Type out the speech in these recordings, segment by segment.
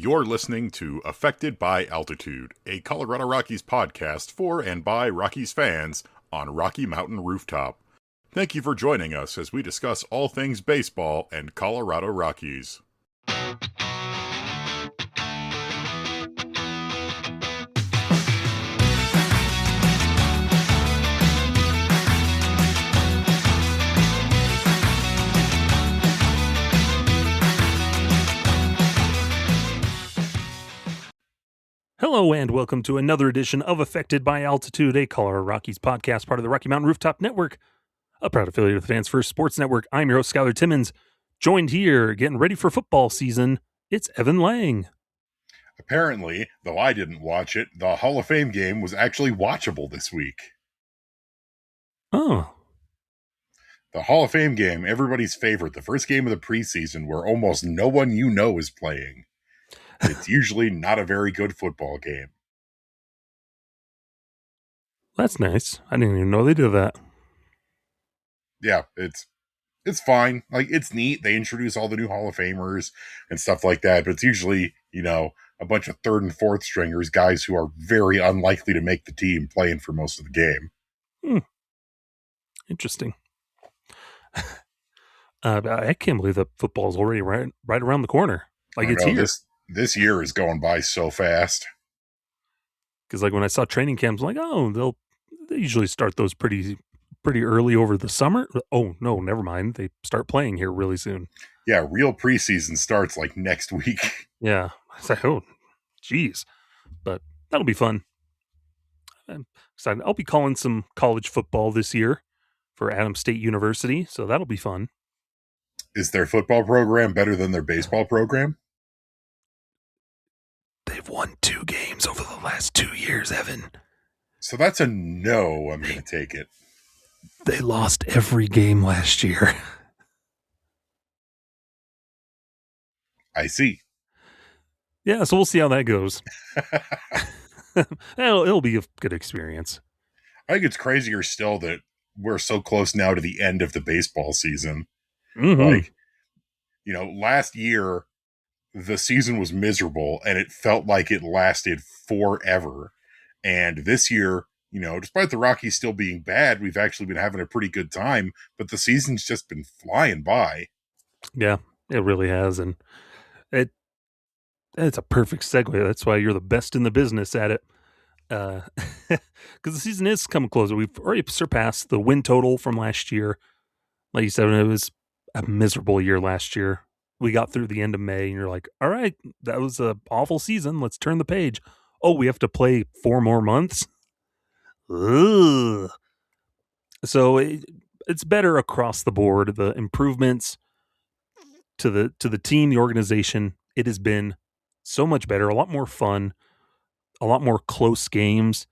You're listening to Affected by Altitude, a Colorado Rockies podcast for and by Rockies fans on Rocky Mountain Rooftop. Thank you for joining us as we discuss all things baseball and Colorado Rockies. Hello and welcome to another edition of Affected by Altitude, a Colorado Rockies podcast, part of the Rocky Mountain Rooftop Network, a proud affiliate of the Fans First Sports Network. I'm your host, Skyler Timmons. Joined here, getting ready for football season, it's Evan Lang. Apparently, though I didn't watch it, the Hall of Fame game was actually watchable this week. Oh. The Hall of Fame game, everybody's favorite, the first game of the preseason where almost no one you know is playing. It's usually not a very good football game. That's nice. I didn't even know they did that. Yeah, it's fine. Like, it's neat. They introduce all the new Hall of Famers and stuff like that, but it's usually, a bunch of third and fourth stringers, guys who are very unlikely to make the team playing for most of the game. Interesting. I can't believe that football is already right around the corner. Like, it's here. This year is going by so fast. Because, like, when I saw training camps, I'm like, oh, they usually start those pretty early over the summer. Oh, no, never mind. They start playing here really soon. Yeah, real preseason starts like next week. Yeah. I was like, oh, geez. But that'll be fun. I'm excited. I'll be calling some college football this year for Adams State University, so that'll be fun. Is their football program better than their baseball program? They've won 2 games over the last 2 years, Evan. So that's a no. I'm going to take it. They lost every game last year. I see. Yeah, so we'll see how that goes. It'll be a good experience. I think it's crazier still that we're so close now to the end of the baseball season. Mm-hmm. Like, last year, the season was miserable and it felt like it lasted forever. And this year, despite the Rockies still being bad, we've actually been having a pretty good time, but the season's just been flying by. Yeah, it really has. And it's a perfect segue. That's why you're the best in the business at it. Because the season is coming closer. We've already surpassed the win total from last year. Like you said, it was a miserable year last year. We got through the end of May, and you're like, all right, that was an awful season. Let's turn the page. Oh, we have to play 4 more months? Ugh. So it's better across the board. The improvements to the team, the organization, it has been so much better, a lot more fun, a lot more close games.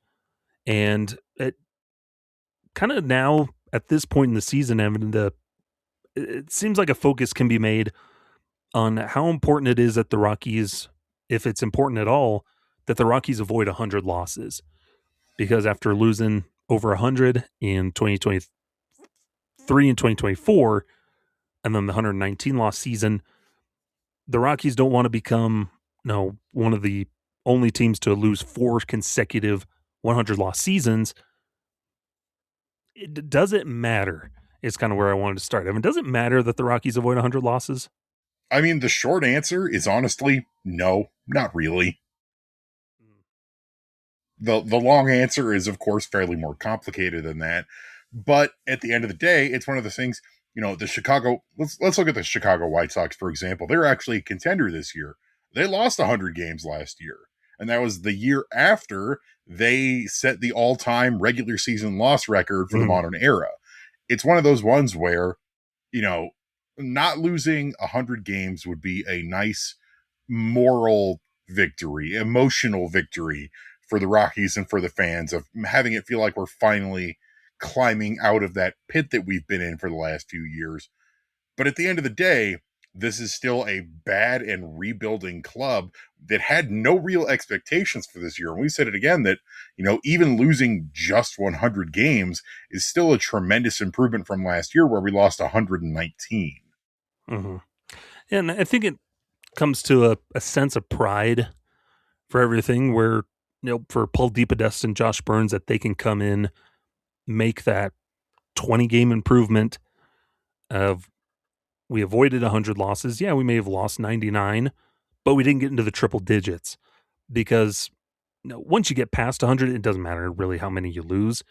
And it kind of now, at this point in the season, Evan, it seems like a focus can be made on how important it is that the Rockies, if it's important at all, that the Rockies avoid 100 losses. Because after losing over 100 in 2023 and 2024, and then the 119 loss season, the Rockies don't want to become one of the only teams to lose 4 consecutive 100 loss seasons. Does it matter? Is kind of where I wanted to start. Does it matter that the Rockies avoid 100 losses? I mean, the short answer is honestly, no, not really. The long answer is, of course, fairly more complicated than that. But at the end of the day, it's one of the things, the Chicago, let's look at the Chicago White Sox, for example. They're actually a contender this year. They lost 100 games last year. And that was the year after they set the all-time regular season loss record for the modern era. It's one of those ones where, not losing 100 games would be a nice moral victory, emotional victory for the Rockies and for the fans, of having it feel like we're finally climbing out of that pit that we've been in for the last few years. But at the end of the day, this is still a bad and rebuilding club that had no real expectations for this year. And we said it again that, even losing just 100 games is still a tremendous improvement from last year where we lost 119. Mm-hmm. And I think comes to a sense of pride for everything where, for Paul DePodesta and Josh Burns, that they can come in, make that 20 game improvement of we avoided 100 losses. Yeah, we may have lost 99, but we didn't get into the triple digits because once you get past 100, it doesn't matter really how many you lose.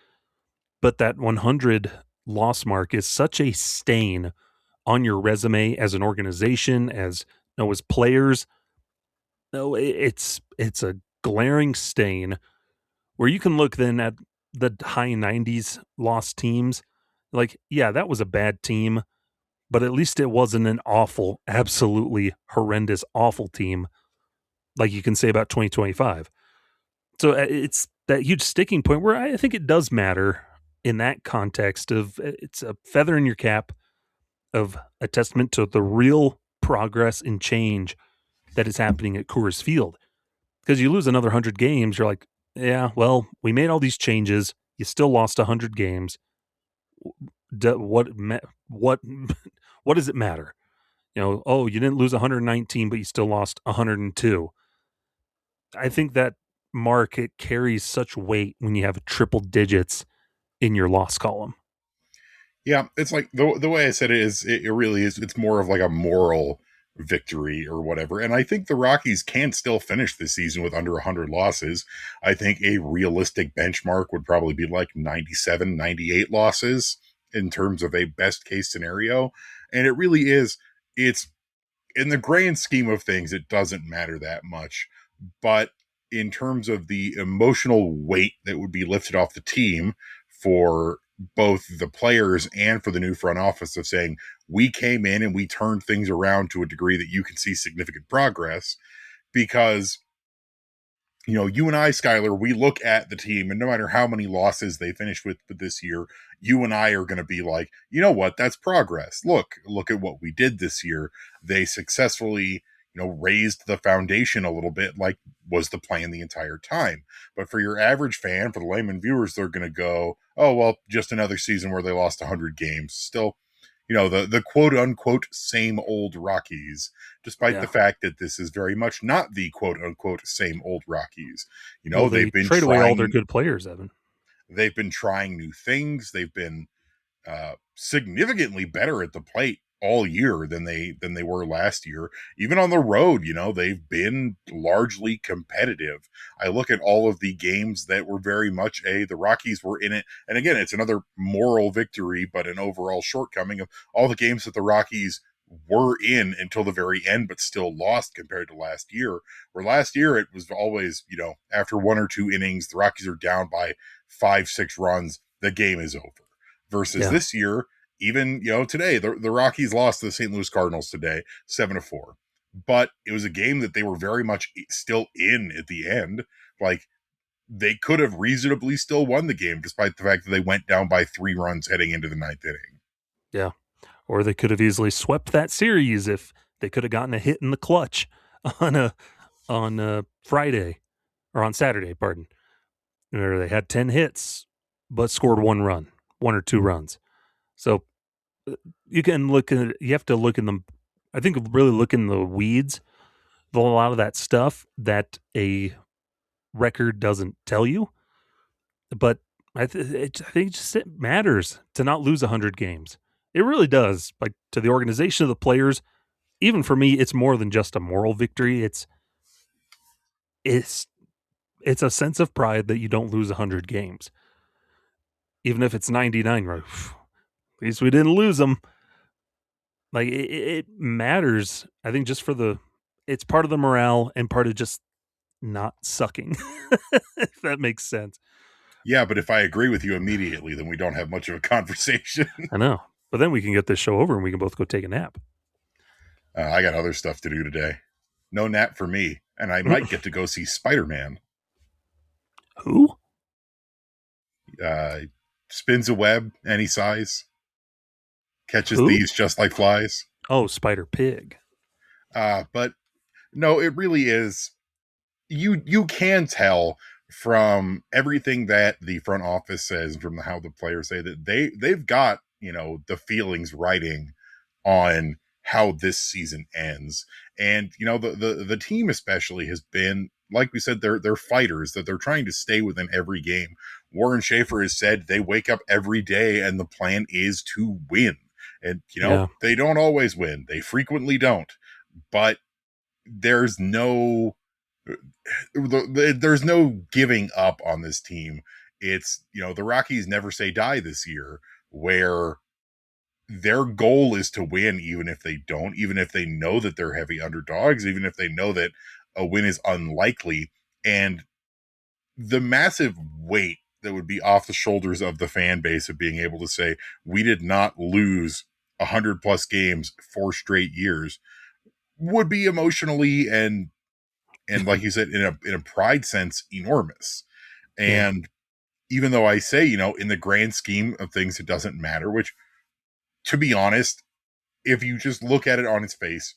But that 100 loss mark is such a stain on your resume as an organization, as as players. No, it's a glaring stain where you can look then at the high 90s lost teams. Like, yeah, that was a bad team, but at least it wasn't an awful, absolutely horrendous, awful team like you can say about 2025. So it's that huge sticking point where I think it does matter in that context of it's a feather in your cap of a testament to the real progress and change that is happening at Coors Field. Because you lose another 100 games, you're like, yeah, well, we made all these changes. You still lost 100 games. What what does it matter? Oh, you didn't lose 119, but you still lost 102. I think that mark, it carries such weight when you have triple digits in your loss column. Yeah, it's like the way I said it is, it really is. It's more of like a moral victory or whatever. And I think the Rockies can still finish this season with under 100 losses. I think a realistic benchmark would probably be like 97, 98 losses in terms of a best case scenario. And it really is, it's in the grand scheme of things, it doesn't matter that much. But in terms of the emotional weight that would be lifted off the team for both the players and for the new front office of saying, we came in and we turned things around to a degree that you can see significant progress, because you and I, Skyler, we look at the team, and no matter how many losses they finish with this year, you and I are going to be like, you know what, that's progress. Look at what we did this year. They successfully, raised the foundation a little bit, like was the plan the entire time. But for your average fan, for the layman viewers, they're going to go, oh, well, just another season where they lost 100 games. Still, the quote unquote same old Rockies, despite the Yeah. fact that this is very much not the quote unquote same old Rockies. Well, they They've been trade away all their trying, good players, Evan. they've been trying new things. They've been significantly better at the plate all year than they were last year. Even on the road, they've been largely competitive. I look at all of the games that were very much the Rockies were in it. And again, it's another moral victory, but an overall shortcoming of all the games that the Rockies were in until the very end, but still lost compared to last year. Where last year it was always, after one or two innings, the Rockies are down by 5-6 runs, the game is over. Versus Yeah. this year, even today, the Rockies lost to the St. Louis Cardinals today, 7-4. But it was a game that they were very much still in at the end. Like, they could have reasonably still won the game, despite the fact that they went down by 3 runs heading into the ninth inning. Yeah. Or they could have easily swept that series if they could have gotten a hit in the clutch on a Friday or on Saturday, pardon. Where they had 10 hits but scored 1 or 2 runs. So you have to look in the, I think, really look in the weeds of a lot of that stuff that a record doesn't tell you. But I think it matters to not lose 100 games. It really does. Like, to the organization of the players, even for me, it's more than just a moral victory. It's it's a sense of pride that you don't lose 100 games. Even if it's 99, right? At least we didn't lose them. Like, it matters. I think just it's part of the morale and part of just not sucking. If that makes sense. Yeah, but if I agree with you immediately, then we don't have much of a conversation. I know. But then we can get this show over and we can both go take a nap. I got other stuff to do today. No nap for me. And I might get to go see Spider-Man. Who? Spins a web any size. Catches Who? thieves just like flies. Oh, Spider Pig. But no, it really is. You can tell from everything that the front office says, from how the players say, that they've got the feelings writing on how this season ends. And the team especially has been, like we said, they're fighters, that they're trying to stay within every game. Warren Schaefer has said they wake up every day and the plan is to win. And Yeah. they don't always win. They frequently don't. But there's no there's no giving up on this team. It's, the Rockies never say die this year, where their goal is to win, even if they don't, even if they know that they're heavy underdogs, even if they know that a win is unlikely. And the massive weight that would be off the shoulders of the fan base of being able to say, we did not lose 100 plus games 4 straight years, would be emotionally and like you said, in a pride sense, enormous. Yeah. And even though I say, in the grand scheme of things, it doesn't matter, which, to be honest, if you just look at it on its face,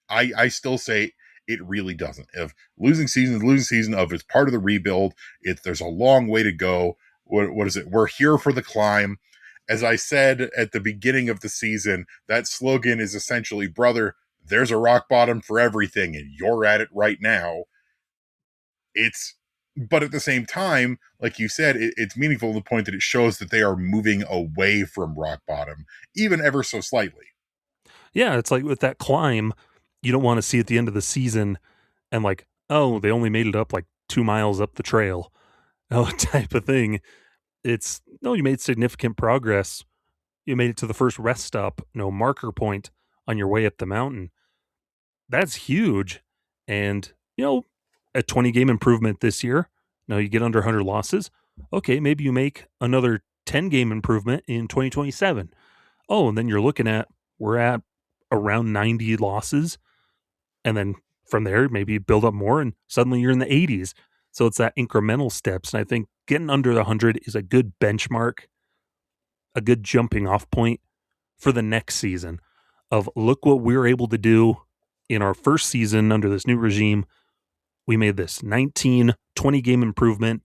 I still say it really doesn't. If losing season of, it's part of the rebuild. There's a long way to go. What is it? We're here for the climb. As I said at the beginning of the season, that slogan is essentially, brother, there's a rock bottom for everything, and you're at it right now. But at the same time, like you said, it's meaningful to the point that it shows that they are moving away from rock bottom, even ever so slightly. Yeah, it's like with that climb, you don't want to see at the end of the season and like, oh, they only made it up like 2 miles up the trail. Oh, type of thing. It's no, you made significant progress. You made it to the first rest stop, marker point on your way up the mountain. That's huge. And, a 20 game improvement this year. Now you get under 100 losses. Okay, maybe you make another 10 game improvement in 2027. Oh, and then you're looking at, we're at around 90 losses. And then from there, maybe you build up more and suddenly you're in the 80s. So it's that incremental steps. And I think getting under the 100 is a good benchmark, a good jumping off point for the next season of look what we were able to do in our first season under this new regime. We made this 19, 20 game improvement.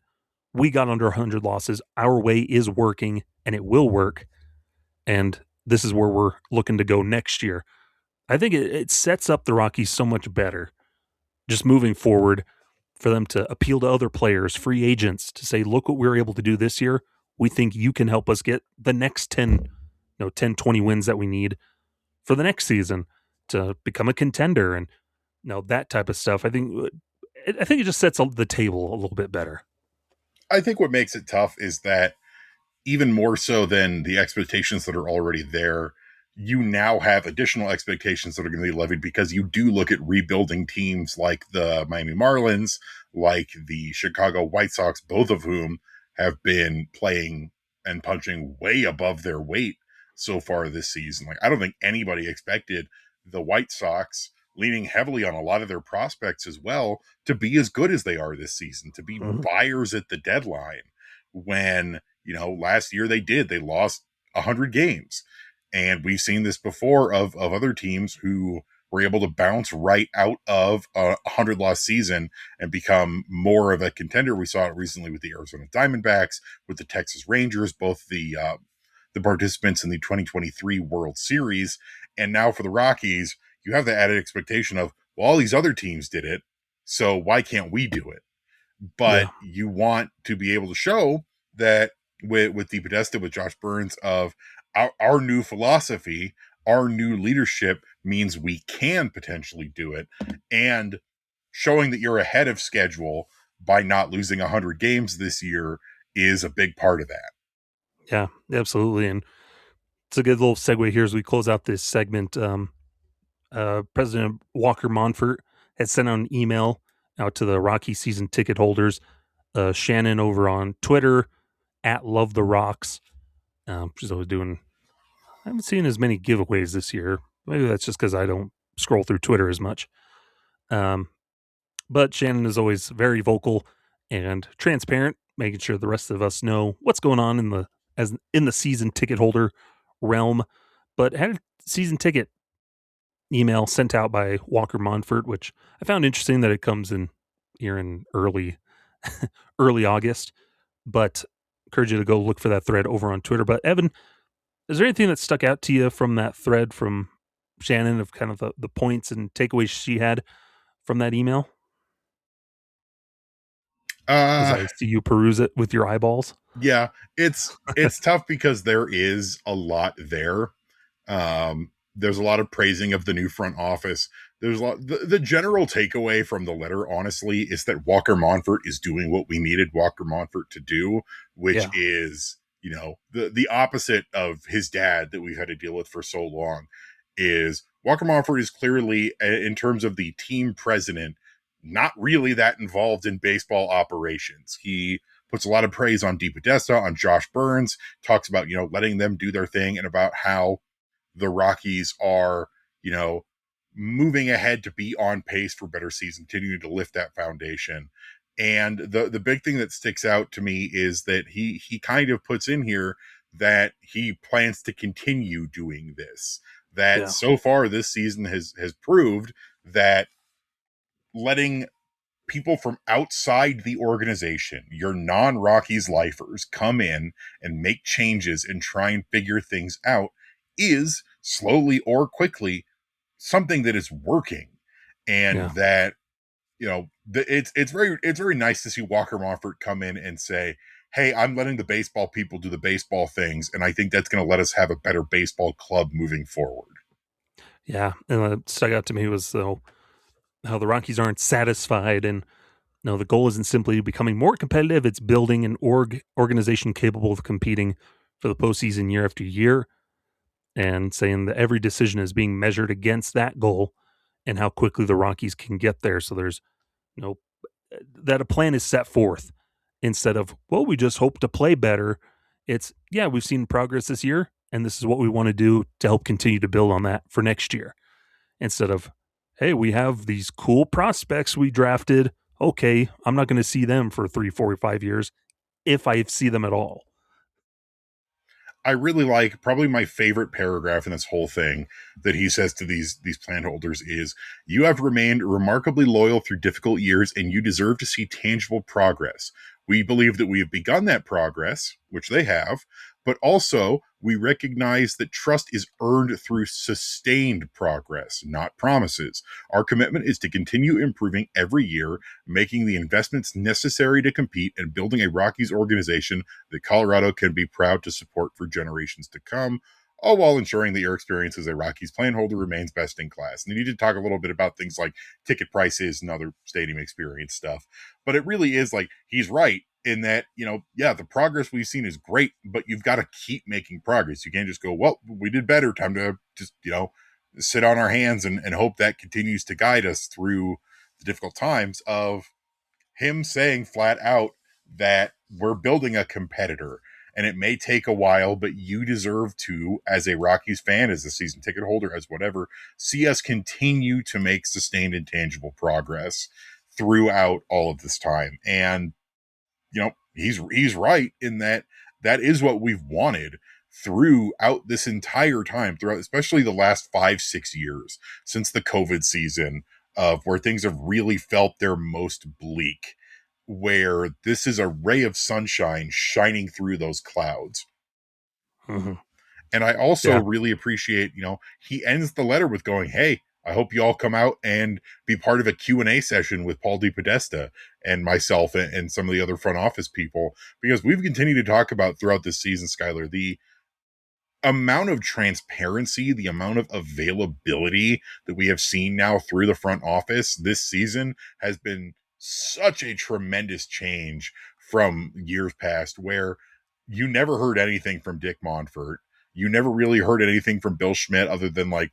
We got under 100 losses. Our way is working and it will work. And this is where we're looking to go next year. I think it sets up the Rockies so much better just moving forward for them to appeal to other players, free agents, to say, look what we were able to do this year. We think you can help us get the next 10, 10, 20 wins that we need for the next season to become a contender and that type of stuff. I think it just sets the table a little bit better. I think what makes it tough is that, even more so than the expectations that are already there, you now have additional expectations that are going to be levied, because you do look at rebuilding teams like the Miami Marlins, like the Chicago White Sox, both of whom have been playing and punching way above their weight so far this season. Like, I don't think anybody expected the White Sox, leaning heavily on a lot of their prospects as well, to be as good as they are this season, to be buyers at the deadline, when last year they lost 100 games. And we've seen this before of other teams who were able to bounce right out of a 100 loss season and become more of a contender. We saw it recently with the Arizona Diamondbacks, with the Texas Rangers, both the participants in the 2023 World Series. And now for the Rockies, you have the added expectation of, well, all these other teams did it, so why can't we do it? But Yeah. you want to be able to show that with the Podesta, with Josh Burns, of our new philosophy, our new leadership means we can potentially do it. And showing that you're ahead of schedule by not losing 100 games this year is a big part of that. Yeah, absolutely. And it's a good little segue here as we close out this segment. President Walker Monfort had sent out an email out to the Rocky season ticket holders. Shannon over on Twitter at Love the Rocks. She's always doing. I haven't seen as many giveaways this year. Maybe that's just because I don't scroll through Twitter as much. But Shannon is always very vocal and transparent, making sure the rest of us know what's going on in the season ticket holder realm. But had a season ticket email sent out by Walker Monfort, which I found interesting that it comes in here in early August. But encourage you to go look for that thread over on Twitter. But Evan, is there anything that stuck out to you from that thread from Shannon, of kind of the points and takeaways she had from that email as Uh I see you peruse it with your eyeballs? yeah, it's tough because there is a lot there. There's a lot of praising of the new front office. There's a lot. The general takeaway from the letter, honestly, is that Walker Monfort is doing what we needed Walker Monfort to do, which Yeah. is, the opposite of his dad that we've had to deal with for so long. Is Walker Monfort is clearly, in terms of the team president, not really that involved in baseball operations. He puts a lot of praise on DePodesta, on Josh Burns, talks about, letting them do their thing, and about how the Rockies are, you know, moving ahead to be on pace for better season, continuing to lift that foundation. And the big thing that sticks out to me is that he kind of puts in here that he plans to continue doing this. That Yeah. so far this season has proved that letting people from outside the organization, your non-Rockies lifers, come in and make changes and try and figure things out is slowly or quickly something that is working. And Yeah. that, it's very nice to see Walker Monfort come in and say, hey, I'm letting the baseball people do the baseball things, and I think that's going to let us have a better baseball club moving forward. Yeah. And what stuck out to me was how the Rockies aren't satisfied, and no, the goal isn't simply becoming more competitive, it's building an organization capable of competing for the postseason year after year, and saying that every decision is being measured against that goal and how quickly the Rockies can get there. So there's no that a plan is set forth instead of, well, we just hope to play better. It's, yeah, we've seen progress this year, and this is what we want to do to help continue to build on that for next year. Instead of, hey, we have these cool prospects we drafted. Okay, I'm not going to see them for 3, 4, or 5 years if I see them at all. I really like, probably my favorite paragraph in this whole thing that he says to these plant holders is, you have remained remarkably loyal through difficult years, and you deserve to see tangible progress. We believe that we have begun that progress, which they have, but also we recognize that trust is earned through sustained progress, not promises. Our commitment is to continue improving every year, making the investments necessary to compete, and building a Rockies organization that Colorado can be proud to support for generations to come, all while ensuring that your experience as a Rockies plan holder remains best in class. And you need to talk a little bit about things like ticket prices and other stadium experience stuff. But it really is like, he's right in that, yeah, the progress we've seen is great, but you've got to keep making progress. You can't just go, well, we did better. Time to just, sit on our hands and hope that continues to guide us through the difficult times. Of him saying flat out that we're building a competitor, and it may take a while, but you deserve to, as a Rockies fan, as a season ticket holder, as whatever, see us continue to make sustained and tangible progress throughout all of this time. And he's right in that that is what we've wanted throughout this entire time, throughout especially the last 5-6 years since the COVID season, of where things have really felt their most bleak, where this is a ray of sunshine shining through those clouds. Mm-hmm. And I also Yeah. really appreciate, he ends the letter with going, hey, I hope you all come out and be part of a Q&A session with Paul DePodesta and myself and some of the other front office people, because we've continued to talk about throughout this season, Skyler, the amount of transparency, the amount of availability that we have seen now through the front office this season has been such a tremendous change from years past, where you never heard anything from Dick Monfort. You never really heard anything from Bill Schmidt other than like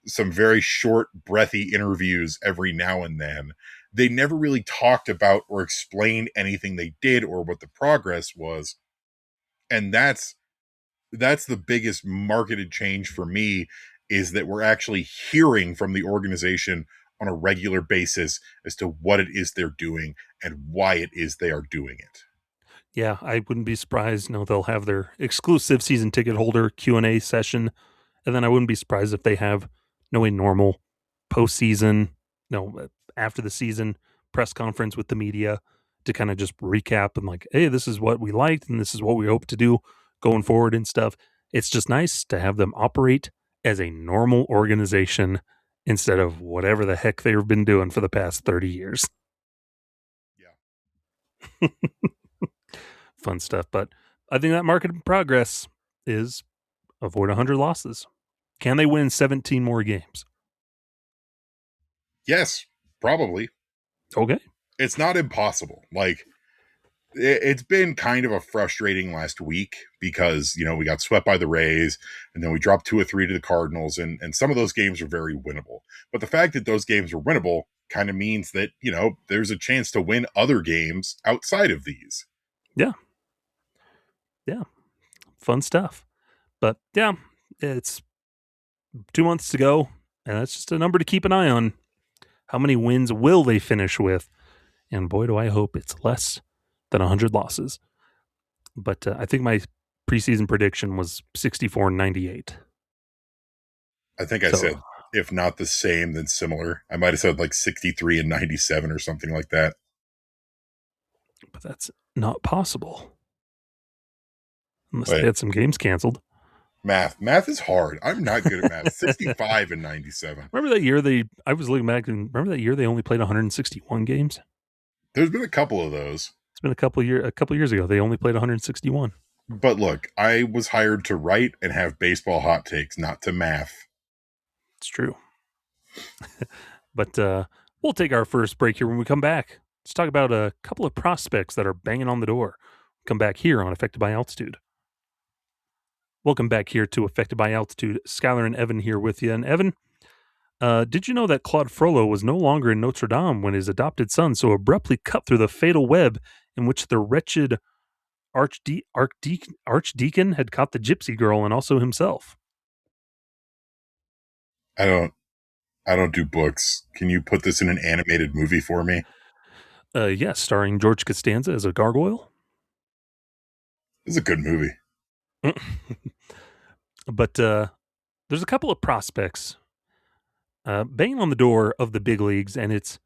some very short, breathy interviews every now and then. They never really talked about or explained anything they did or what the progress was. And that's the biggest marketed change for me, is that we're actually hearing from the organization on a regular basis as to what it is they're doing and why it is they are doing it. Yeah, I wouldn't be surprised. No, they'll have their exclusive season ticket holder Q&A session, and then I wouldn't be surprised if they have a normal postseason, after the season press conference with the media to kind of just recap and like, hey, this is what we liked and this is what we hope to do going forward and stuff. It's just nice to have them operate as a normal organization instead of whatever the heck they've been doing for the past 30 years. Yeah. Fun stuff. But I think that market in progress is avoid 100 losses. Can they win 17 more games? Yes, probably. Okay. It's not impossible. Like, it's been kind of a frustrating last week because, we got swept by the Rays and then we dropped 2 or 3 to the Cardinals, and some of those games are very winnable. But the fact that those games are winnable kind of means that, there's a chance to win other games outside of these. Yeah. Yeah. Fun stuff. But yeah, it's 2 months to go, and that's just a number to keep an eye on. How many wins will they finish with? And boy, do I hope it's less than 100 losses. But I think my preseason prediction was 64-98. I think I said, if not the same, then similar. I might have said like 63-97 or something like that. But that's not possible. Unless they had some games canceled. Math is hard. I'm not good at math. 65-97. Remember that year I was looking back and remember that year they only played 161 games? There's been a couple of those. It's been a couple years ago. They only played 161. But look, I was hired to write and have baseball hot takes, not to math. It's true. But we'll take our first break here. When we come back, let's talk about a couple of prospects that are banging on the door. Come back here on Affected by Altitude. Welcome back here to Affected by Altitude. Skyler and Evan here with you. And Evan, did you know that Claude Frollo was no longer in Notre Dame when his adopted son so abruptly cut through the fatal web in which the wretched archdeacon had caught the gypsy girl and also himself? I don't do books. Can you put this in an animated movie for me? Yes, starring George Costanza as a gargoyle. This is a good movie. But there's a couple of prospects banging on the door of the big leagues, and it's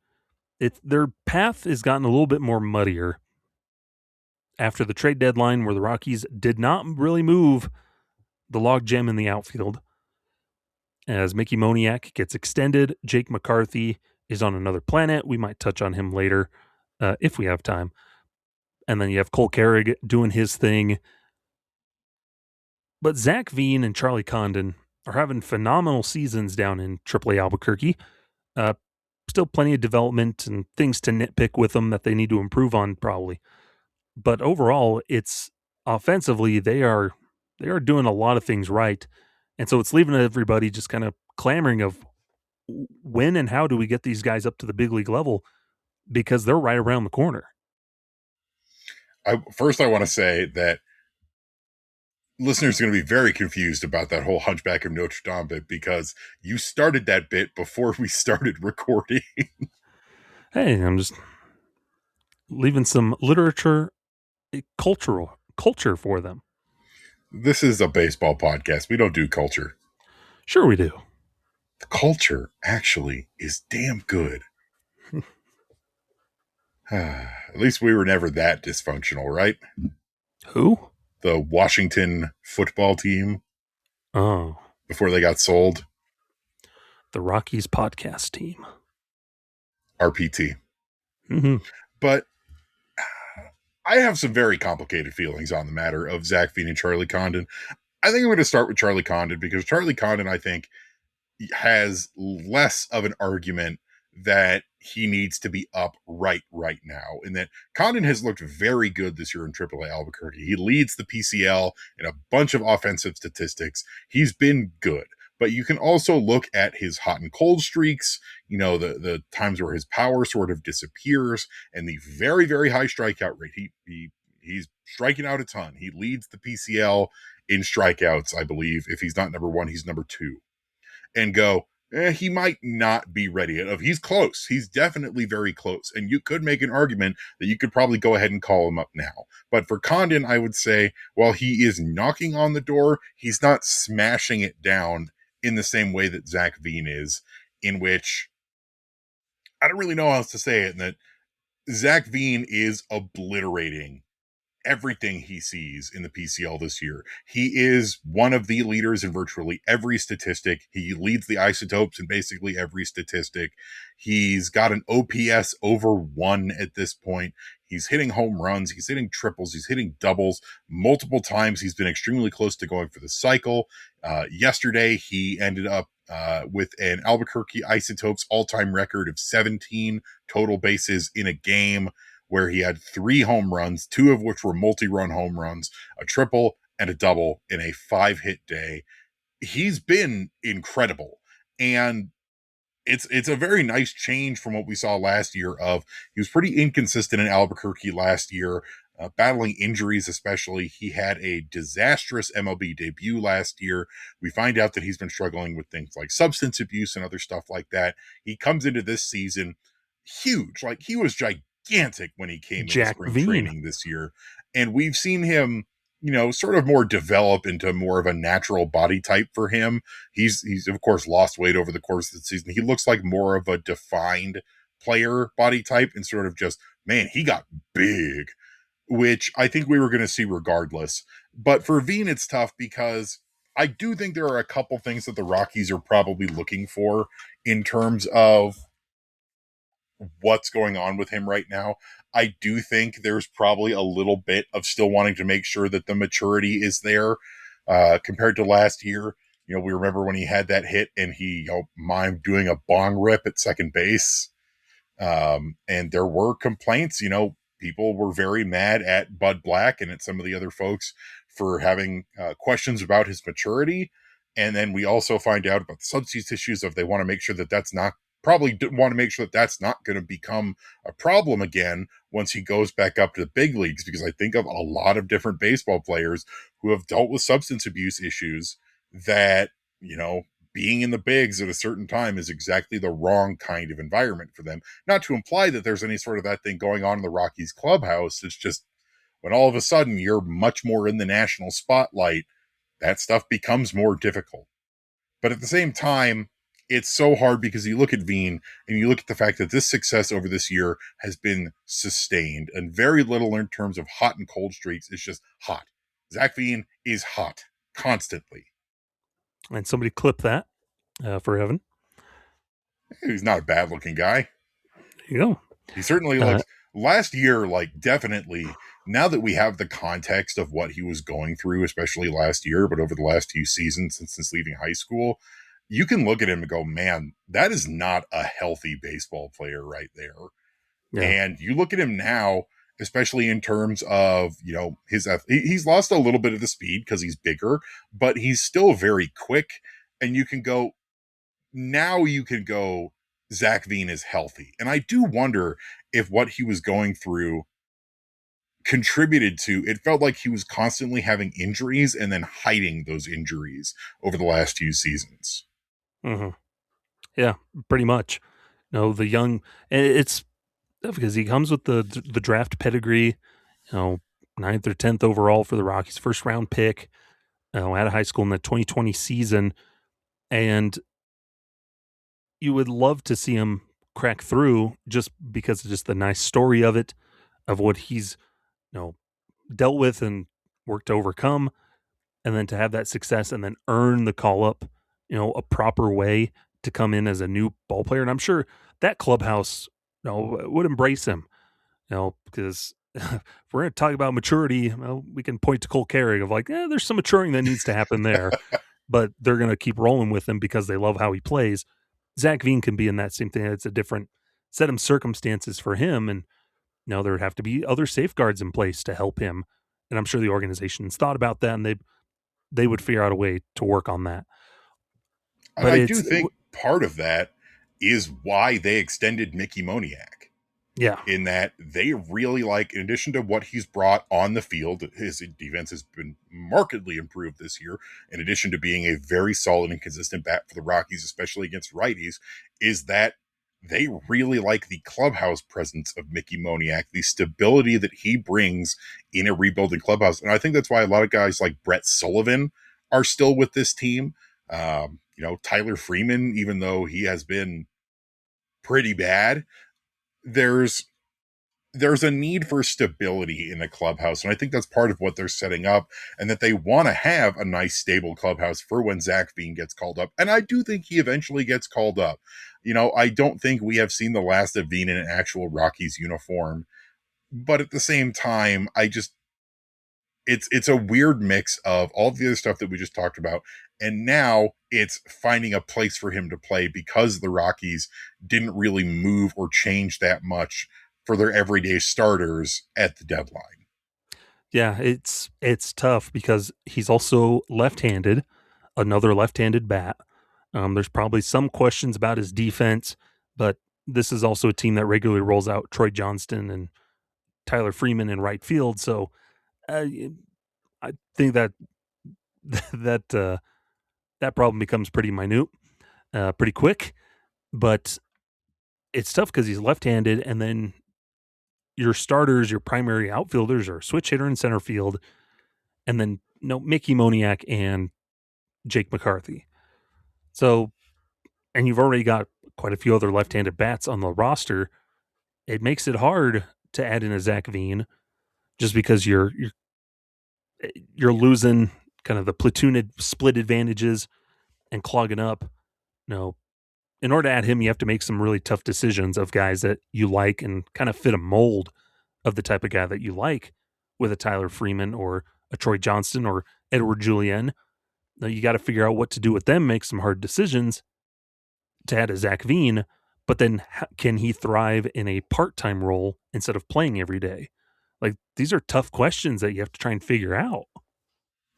their path has gotten a little bit more muddier after the trade deadline, where the Rockies did not really move the logjam in the outfield. As Mickey Moniak gets extended, Jake McCarthy is on another planet. We might touch on him later if we have time. And then you have Cole Carrig doing his thing. But Zach Veen and Charlie Condon are having phenomenal seasons down in Triple-A Albuquerque. Still plenty of development and things to nitpick with them that they need to improve on probably. But overall, it's offensively, they are doing a lot of things right. And so it's leaving everybody just kind of clamoring of when and how do we get these guys up to the big league level, because they're right around the corner. First, I want to say that listeners are going to be very confused about that whole Hunchback of Notre Dame bit because you started that bit before we started recording. Hey, I'm just leaving some literature, culture for them. This is a baseball podcast. We don't do culture. Sure we do. The culture actually is damn good. At least we were never that dysfunctional, right? Who? The Washington football team. Oh. Before they got sold. The Rockies podcast team. RPT. Mm-hmm. But I have some very complicated feelings on the matter of Zach Veen and Charlie Condon. I think I'm going to start with Charlie Condon because Charlie Condon, I think, has less of an argument that he needs to be up right now. And that Condon has looked very good this year in Triple-A Albuquerque. He leads the PCL in a bunch of offensive statistics. He's been good. But you can also look at his hot and cold streaks, the times where his power sort of disappears, and the very, very high strikeout rate. He's striking out a ton. He leads the PCL in strikeouts, I believe. If he's not number one, he's number two. And go, he might not be ready. He's close. He's definitely very close. And you could make an argument that you could probably go ahead and call him up now. But for Condon, I would say, while he is knocking on the door, he's not smashing it down in the same way that Zach Veen is, in which I don't really know how else to say it, and that Zach Veen is obliterating everything he sees in the PCL this year. He is one of the leaders in virtually every statistic. He leads the isotopes in basically every statistic. He's got an OPS over 1 at this point. He's hitting home runs. He's hitting triples. He's hitting doubles multiple times. He's been extremely close to going for the cycle. Yesterday, he ended up with an Albuquerque Isotopes all-time record of 17 total bases in a game, where he had 3 home runs, 2 of which were multi-run home runs, a triple and a double in a 5-hit day. He's been incredible. And it's a very nice change from what we saw last year. Of he was pretty inconsistent in Albuquerque last year, battling injuries. Especially, he had a disastrous MLB debut last year. We find out that he's been struggling with things like substance abuse and other stuff like that. He comes into this season huge. Like, he was gigantic when he came into Jack spring Veen. training this year, and we've seen him, sort of more develop into more of a natural body type for him. He's of course lost weight over the course of the season. He looks like more of a defined player body type, and sort of just, man, he got big, which I think we were going to see regardless. But for Veen, it's tough, because I do think there are a couple things that the Rockies are probably looking for in terms of what's going on with him right now. I do think there's probably a little bit of still wanting to make sure that the maturity is there, compared to last year. We remember when he had that hit and he mimed doing a bong rip at second base. And there were complaints. People were very mad at Bud Black and at some of the other folks for having questions about his maturity. And then we also find out about the substance issues of, they want to make sure that that's not going to become a problem again once he goes back up to the big leagues. Because I think of a lot of different baseball players who have dealt with substance abuse issues that, being in the bigs at a certain time is exactly the wrong kind of environment for them. Not to imply that there's any sort of that thing going on in the Rockies clubhouse. It's just, when all of a sudden you're much more in the national spotlight, that stuff becomes more difficult. But at the same time, it's so hard, because you look at Veen and you look at the fact that this success over this year has been sustained, and very little in terms of hot and cold streaks. It's just hot. Zach Veen is hot constantly. And somebody clip that for Evan. He's not a bad looking guy. There you go. He certainly looks, last year, definitely, now that we have the context of what he was going through, especially last year, but over the last 2 seasons since leaving high school, you can look at him and go, man, that is not a healthy baseball player right there. Yeah. And you look at him now, especially in terms of, he's lost a little bit of the speed because he's bigger, but he's still very quick. And you can go, Zach Veen is healthy. And I do wonder if what he was going through contributed to, it felt like he was constantly having injuries and then hiding those injuries over the last few seasons. Mm-hmm. Yeah, pretty much. The young, it's because he comes with the draft pedigree, 9th or 10th overall for the Rockies, first round pick, out of high school in the 2020 season. And you would love to see him crack through, just because of just the nice story of it, of what he's, dealt with and worked to overcome, and then to have that success and then earn the call up, a proper way to come in as a new ball player. And I'm sure that clubhouse, would embrace him, because if we're going to talk about maturity, we can point to Cole Carrick of there's some maturing that needs to happen there, but they're going to keep rolling with him because they love how he plays. Zach Veen can be in that same thing. It's a different set of circumstances for him. And there would have to be other safeguards in place to help him. And I'm sure the organization's thought about that, and they would figure out a way to work on that. But I do think part of that is why they extended Mickey Moniak. Yeah. In that they really in addition to what he's brought on the field, his defense has been markedly improved this year, in addition to being a very solid and consistent bat for the Rockies, especially against righties, is that they really like the clubhouse presence of Mickey Moniak, the stability that he brings in a rebuilding clubhouse. And I think that's why a lot of guys like Brett Sullivan are still with this team. Tyler Freeman, even though he has been pretty bad, there's there's a need for stability in the clubhouse. And I think that's part of what they're setting up, and that they want to have a nice, stable clubhouse for when Zach Veen gets called up. And I do think he eventually gets called up. I don't think we have seen the last of Veen in an actual Rockies uniform. But at the same time, it's a weird mix of all the other stuff that we just talked about, and now it's finding a place for him to play because the Rockies didn't really move or change that much for their everyday starters at the deadline. Yeah, it's tough because he's also left-handed, another left-handed bat. There's probably some questions about his defense, but this is also a team that regularly rolls out Troy Johnston and Tyler Freeman in right field. So uh, I think that that that problem becomes pretty minute, pretty quick. But it's tough because he's left-handed, and then your starters, your primary outfielders, are switch hitter in center field, and then no Mickey Moniak and Jake McCarthy. So, and you've already got quite a few other left-handed bats on the roster. It makes it hard to add in a Zach Veen just because you're losing kind of the platoon split advantages and clogging up. No, in order to add him, you have to make some really tough decisions of guys that you like and kind of fit a mold of the type of guy that you like with a Tyler Freeman or a Troy Johnston or Edward Julien. Now you got to figure out what to do with them, make some hard decisions to add a Zach Veen, but then can he thrive in a part-time role instead of playing every day? Like, these are tough questions that you have to try and figure out.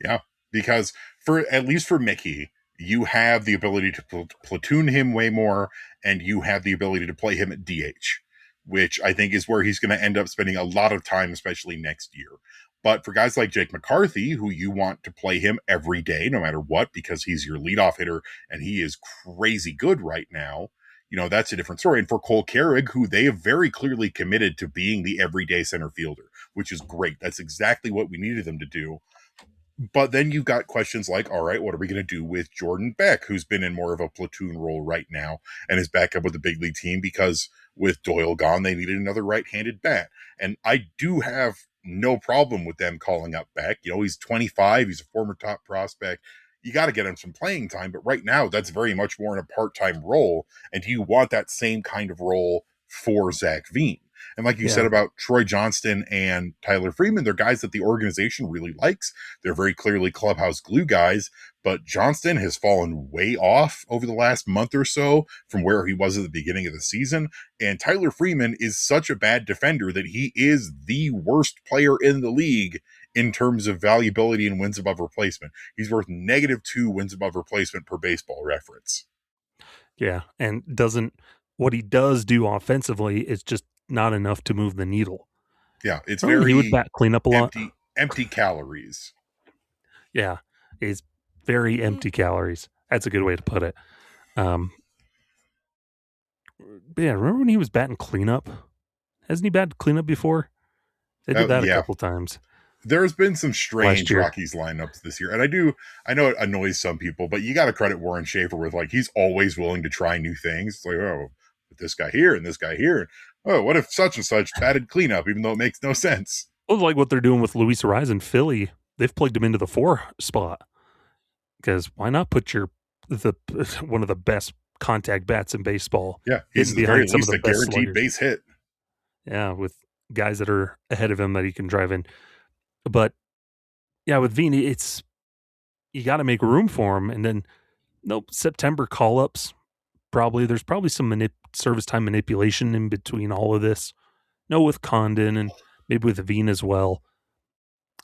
Yeah, because for at least for Mickey, you have the ability to platoon him way more, and you have the ability to play him at DH, which I think is where he's going to end up spending a lot of time, especially next year. But for guys like Jake McCarthy, who you want to play him every day, no matter what, because he's your leadoff hitter and he is crazy good right now, that's a different story. And for Cole Carrig, who they have very clearly committed to being the everyday center fielder, which is great. That's exactly what we needed them to do. But then you've got questions like, all right, what are we going to do with Jordan Beck, who's been in more of a platoon role right now and is back up with the big league team because with Doyle gone, they needed another right-handed bat. And I do have no problem with them calling up Beck. He's 25. He's a former top prospect. You got to get him some playing time. But right now, that's very much more in a part-time role. And do you want that same kind of role for Zach Veen? And like you said Yeah. about Troy Johnston and Tyler Freeman, they're guys that the organization really likes. They're very clearly clubhouse glue guys, but Johnston has fallen way off over the last month or so from where he was at the beginning of the season. And Tyler Freeman is such a bad defender that he is the worst player in the league in terms of valuability and wins above replacement. He's worth -2 wins above replacement per Baseball Reference. Yeah. And what he does do offensively is just not enough to move the needle. Yeah, it's Remember when he would very bat cleanup a lot? empty calories. Yeah. It's very empty calories. That's a good way to put it. But yeah, remember when he was batting cleanup? Hasn't he batted cleanup before? They did that a Yeah, couple times there's been some last strange year. Rockies lineups this year. And I know it annoys some people, but you got to credit Warren Schaefer with he's always willing to try new things. It's like, oh, with this guy here and this guy here. Oh, what if such and such batted cleanup, even though it makes no sense? Well, like what they're doing with Luis Ariz in Philly. They've plugged him into the 4 spot because why not put the one of the best contact bats in baseball? Yeah, he's Hitting at the very behind some of least the a best guaranteed sluggers. base hit. Yeah, with guys that are ahead of him that he can drive in. But yeah, with Veen, it's you got to make room for him, and then September call ups. There's probably some service time manipulation in between all of this. With Condon and maybe with Veen as well.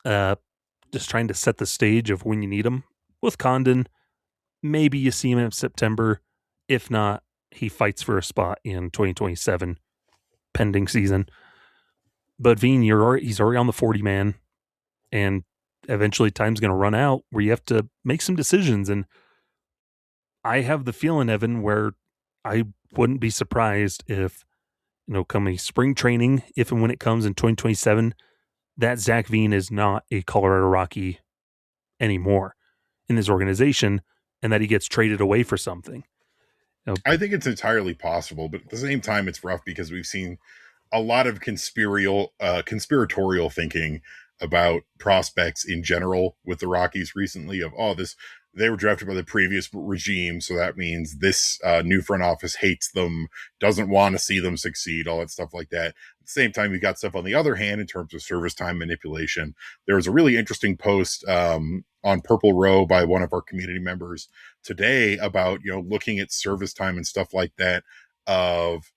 Just trying to set the stage of when you need him. With Condon, maybe you see him in September. If not, he fights for a spot in 2027 pending season. But Veen, he's already on the 40 man, and eventually time's going to run out where you have to make some decisions. And I have the feeling, Evan, where I wouldn't be surprised if, coming spring training, if and when it comes in 2027, that Zach Veen is not a Colorado Rocky anymore in this organization and that he gets traded away for something. I think it's entirely possible, but at the same time, it's rough because we've seen a lot of conspiratorial thinking about prospects in general with the Rockies recently of, oh, this, they were drafted by the previous regime, so that means this new front office hates them, doesn't want to see them succeed, all that stuff like that. At the same time, you got stuff on the other hand in terms of service time manipulation. There was a really interesting post on Purple Row by one of our community members today about, you know, looking at service time and stuff like that, of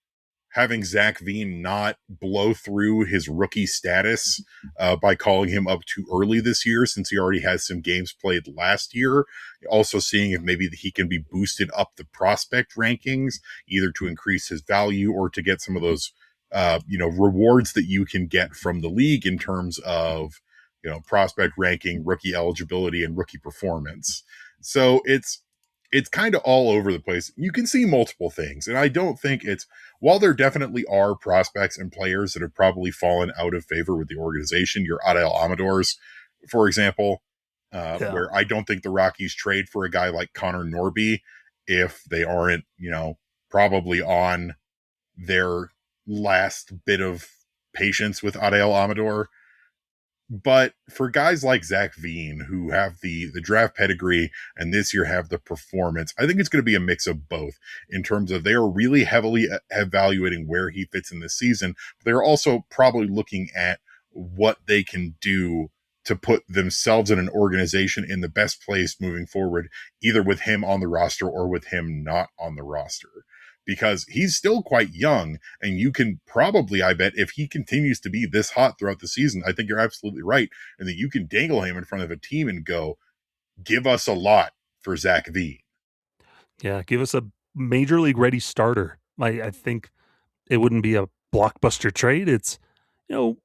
having Zach Veen not blow through his rookie status by calling him up too early this year, since he already has some games played last year. Also seeing if maybe he can be boosted up the prospect rankings, either to increase his value or to get some of those, rewards that you can get from the league in terms of, you know, prospect ranking, rookie eligibility, and rookie performance. So it's kind of all over the place. You can see multiple things. And I don't think it's, while there definitely are prospects and players that have probably fallen out of favor with the organization, your Adael Amadors, for example, where I don't think the Rockies trade for a guy like Connor Norby if they aren't, you know, probably on their last bit of patience with Adael Amador. But for guys like Zach Veen, who have the draft pedigree and this year have the performance, I think it's going to be a mix of both in terms of they are really heavily evaluating where he fits in this season. But they're also probably looking at what they can do to put themselves and an organization in the best place moving forward, either with him on the roster or with him not on the roster. Because he's still quite young, and you can probably, I bet, if he continues to be this hot throughout the season, I think you're absolutely right, and that you can dangle him in front of a team and go, give us a lot for Zach V. Yeah, give us a major league ready starter. I think it wouldn't be a blockbuster trade. It's, you know,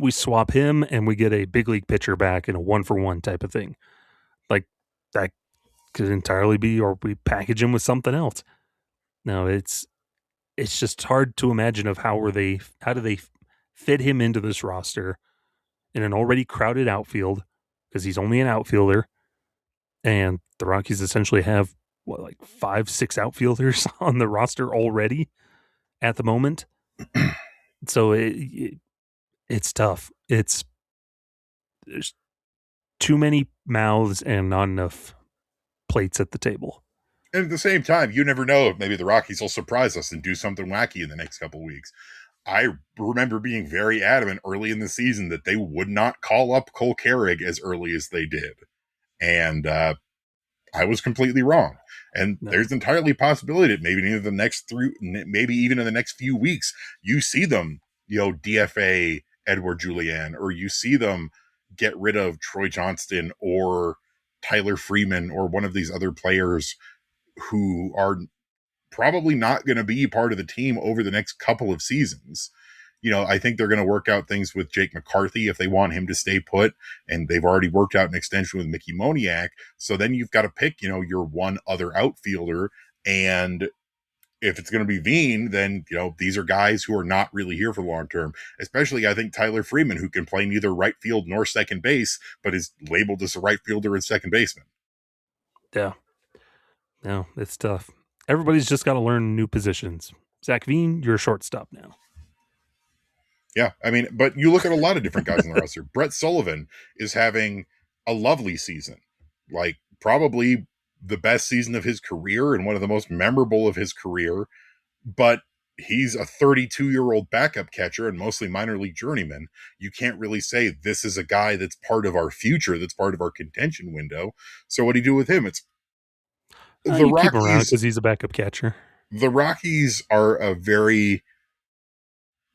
we swap him and we get a big league pitcher back in a 1-for-1 type of thing. Like that could entirely be, or we package him with something else. No, it's just hard to imagine of how do they fit him into this roster in an already crowded outfield, because he's only an outfielder, and the Rockies essentially have what, like 5-6 outfielders on the roster already at the moment. So it's tough. There's too many mouths and not enough plates at the table. And at the same time, you never know if maybe the Rockies will surprise us and do something wacky in the next couple of weeks. I remember being very adamant early in the season that they would not call up Cole Carrig as early as they did. And I was completely wrong. And there's entirely a possibility that maybe in the next maybe even in the next few weeks, you see them, you know, DFA Edward Julian, or you see them get rid of Troy Johnston or Tyler Freeman or one of these other players who are probably not going to be part of the team over the next couple of seasons. You know, I think they're going to work out things with Jake McCarthy if they want him to stay put, and they've already worked out an extension with Mickey Moniak. So then you've got to pick, you know, your one other outfielder, and if it's going to be Veen, then, you know, these are guys who are not really here for long term, especially I think Tyler Freeman, who can play neither right field nor second base, but is labeled as a right fielder and second baseman. Yeah. No, it's tough. Everybody's just got to learn new positions. Zach Veen, you're a shortstop now. Yeah, I mean, but you look at a lot of different guys on the roster. Brett Sullivan is having a lovely season, like probably the best season of his career and one of the most memorable of his career. But he's a 32-year-old backup catcher and mostly minor league journeyman. You can't really say this is a guy that's part of our future, that's part of our contention window. So what do you do with him? It's the Rockies. Keep him around because he's a backup catcher. The Rockies are in a very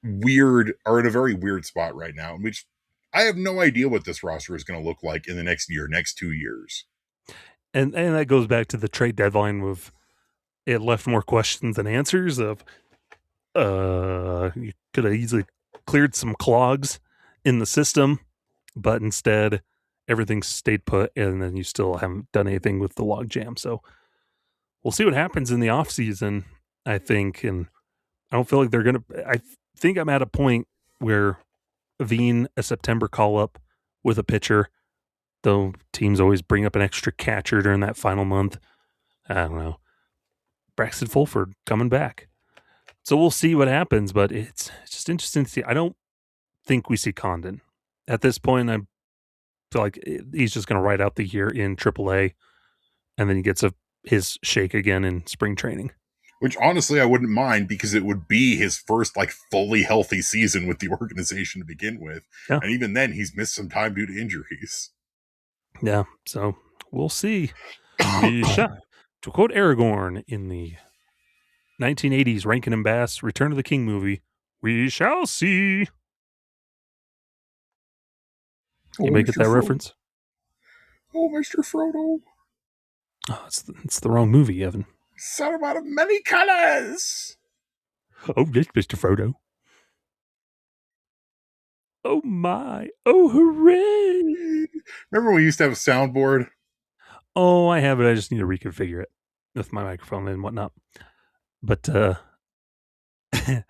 weird spot right now, which I have no idea what this roster is going to look like in the next 2 years. And that goes back to the trade deadline with it left more questions than answers of you could have easily cleared some clogs in the system, but instead everything stayed put, and then you still haven't done anything with the log jam. So we'll see what happens in the off season, I think. And I don't feel like they're going to, I think I'm at a point where Veen, a September call up with a pitcher, though teams always bring up an extra catcher during that final month. I don't know. Braxton Fulford coming back. So we'll see what happens, but it's just interesting to see. I don't think we see Condon at this point. I feel like he's just going to ride out the year in Triple-A, and then he gets his shake again in spring training. Which honestly I wouldn't mind because it would be his first like fully healthy season with the organization to begin with. Yeah, And even then he's missed some time due to injuries. yeah. So we'll see. We shall, to quote Aragorn in the 1980s Rankin and Bass Return of the King movie, we shall see. Oh, You may get Mr. that Frodo. reference. Oh, Mr. Frodo. Oh, it's the wrong movie, Evan. Son of out of many colors. Oh, yes, Mr. Frodo. Oh my! Oh hooray! Remember when we used to have a soundboard? Oh, I have it. I just need to reconfigure it with my microphone and whatnot. But but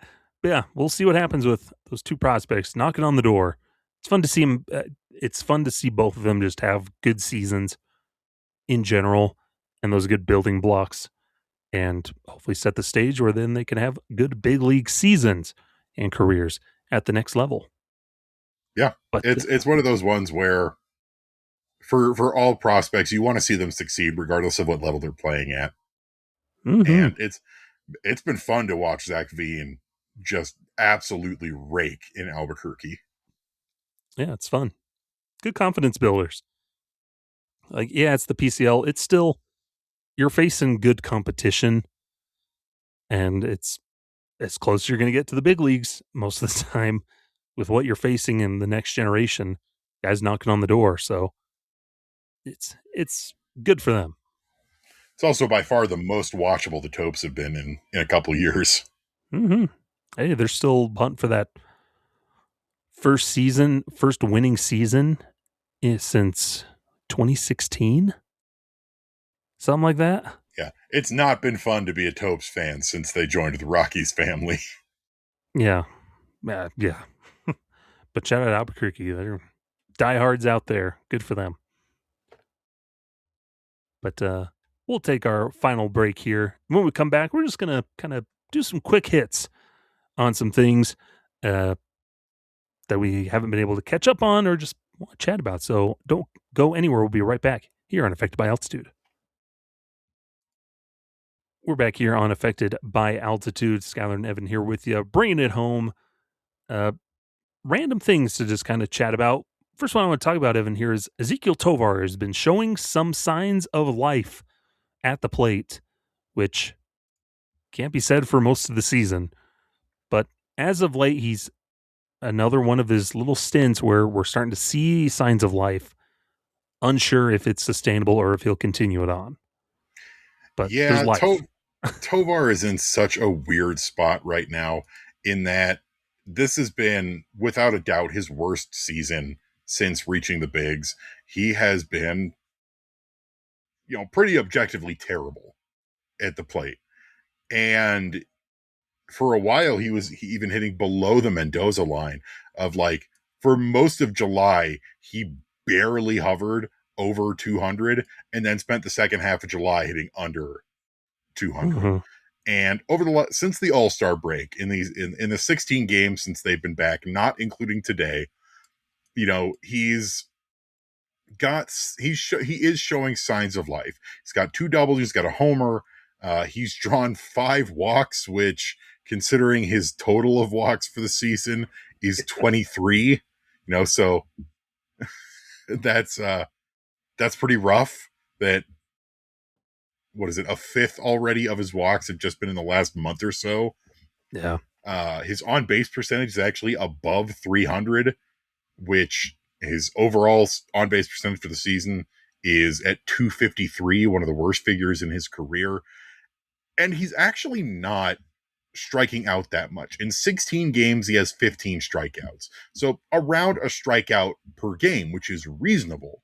yeah, we'll see what happens with those two prospects knocking on the door. It's fun to see them. It's fun to see both of them just have good seasons in general, and those good building blocks, and hopefully set the stage where then they can have good big league seasons and careers at the next level. Yeah. But It's one of those ones where for all prospects, you want to see them succeed regardless of what level they're playing at. And it's been fun to watch Zach Veen just absolutely rake in Albuquerque. yeah, it's fun. Good confidence builders. Like, yeah, it's the PCL. It's still you're facing good competition, and it's as close as you're going to get to the big leagues most of the time with what you're facing in the next generation. Guys knocking on the door, so it's good for them. It's also by far the most watchable the Topes have been in a couple years. Mm-hmm. Hey, they're still hunting for that first winning season since 2016, something like that. Yeah, it's not been fun to be a Topes fan since they joined the Rockies family. Yeah, yeah. But shout out Albuquerque, they're diehards out there. Good for them. But we'll take our final break here. When we come back, we're just gonna kind of do some quick hits on some things uh, that we haven't been able to catch up on or just want to chat about. So don't go anywhere. We'll be right back here on Affected by Altitude. We're back here on Affected by Altitude. Skyler and Evan here with you, bringing it home. Uh, Random things to just kind of chat about. First one I want to talk about, Evan, here is Ezequiel Tovar has been showing some signs of life at the plate, which can't be said for most of the season. But as of late, he's another one of his little stints where we're starting to see signs of life. Unsure if it's sustainable or if he'll continue it on. But there's Yeah, life. Tovar is in such a weird spot right now in that this has been, without a doubt, his worst season since reaching the bigs. He has been, pretty objectively terrible at the plate. And for a while, he was even hitting below the Mendoza line of like, for most of July, he barely hovered over 200 and then spent the second half of July hitting under 200. Mm-hmm. And over since the All-Star break in the 16 games since they've been back, not including today, he's he is showing signs of life. He's got 2 doubles, he's got a homer, he's drawn 5 walks, which considering his total of walks for the season is 23, so that's pretty rough. That what is it, a fifth already of his walks have just been in the last month or so. Yeah. His on base percentage is actually above 300, which his overall on base percentage for the season is at 253, one of the worst figures in his career. And he's actually not striking out that much. In 16 games, he has 15 strikeouts. So around a strikeout per game, which is reasonable.